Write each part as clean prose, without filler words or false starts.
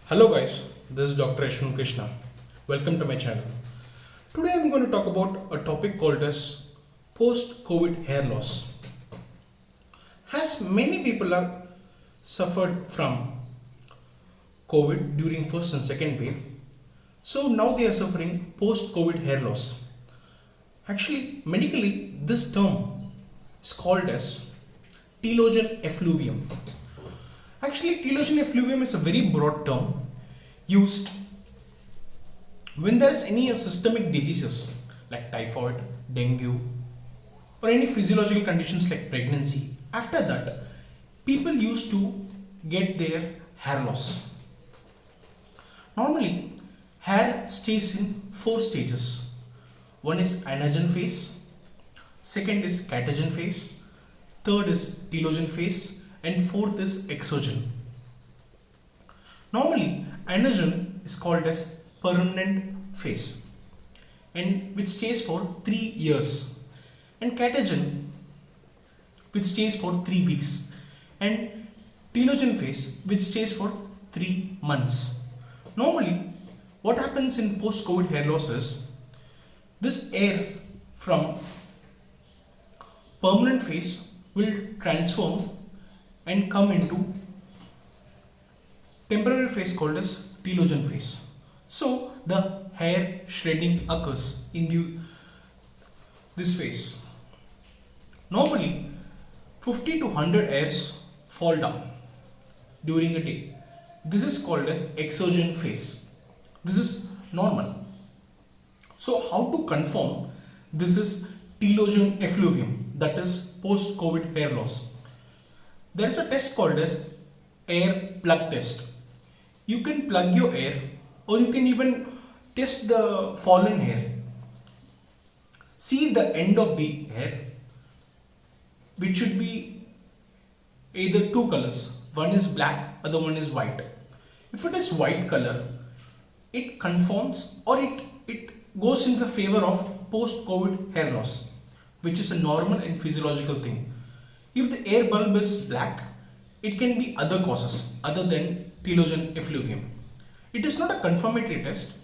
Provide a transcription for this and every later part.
Hello guys, this is Dr. Ashwin Krishna. Welcome to my channel. Today I'm going to talk about a topic called as post-COVID hair loss. As many people have suffered from COVID during first and second wave, so now they are suffering post-COVID hair loss. Actually, medically, this term is called as telogen effluvium. Actually, telogen effluvium is a very broad term used when there is any systemic diseases like typhoid, dengue, or any physiological conditions like pregnancy. After that, people used to get their hair loss. Normally, hair stays in 4 stages. One is anagen phase, second is catagen phase, third is telogen phase, and fourth is exogen. Normally, anagen is called as permanent phase, and which stays for 3 years, and catagen which stays for 3 weeks, and telogen phase which stays for 3 months. Normally, what happens in post-COVID hair loss is this air from permanent phase will transform and come into temporary phase called as telogen phase. So the hair shredding occurs in this phase. Normally 50 to 100 hairs fall down during a day. This is called as exogen phase. This is normal. So how to confirm this is telogen effluvium, that is post-COVID hair loss? There is a test called as air plug test. You can plug your hair, or you can even test the fallen hair. See the end of the hair, which should be either 2 colors. One is black, other one is white. If it is white color, it conforms, or it goes in the favor of post-COVID hair loss, which is a normal and physiological thing. If the air bulb is black, it can be other causes other than telogen effluvium. It is not a confirmatory test,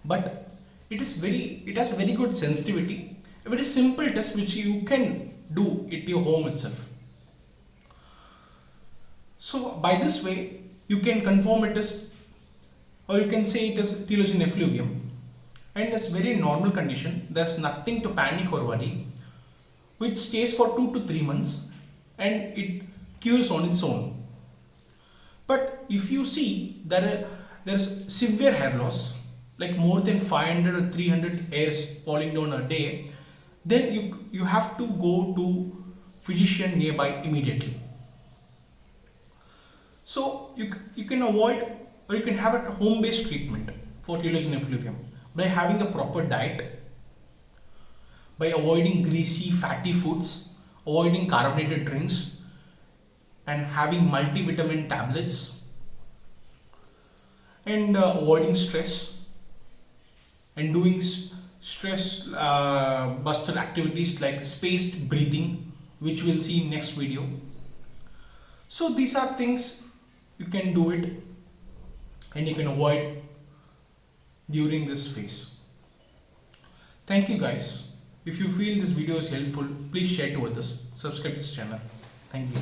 but it has very good sensitivity, a very simple test which you can do at your home itself. So by this way, you can confirm it is, or you can say it is telogen effluvium, and it's very normal condition. There's nothing to panic or worry, which stays for 2 to 3 months, and it cures on its own. But if you see there's severe hair loss, like more than 500 or 300 hairs falling down a day, then you have to go to physician nearby immediately. So you can avoid, or you can have a home-based treatment for telogen effluvium by having a proper diet, by avoiding greasy, fatty foods, avoiding carbonated drinks, and having multivitamin tablets, and avoiding stress, and doing stress buster activities like spaced breathing, which we'll see in next video. So these are things you can do it, and you can avoid during this phase. Thank you guys. If you feel this video is helpful, please share to others. Subscribe to this channel. Thank you.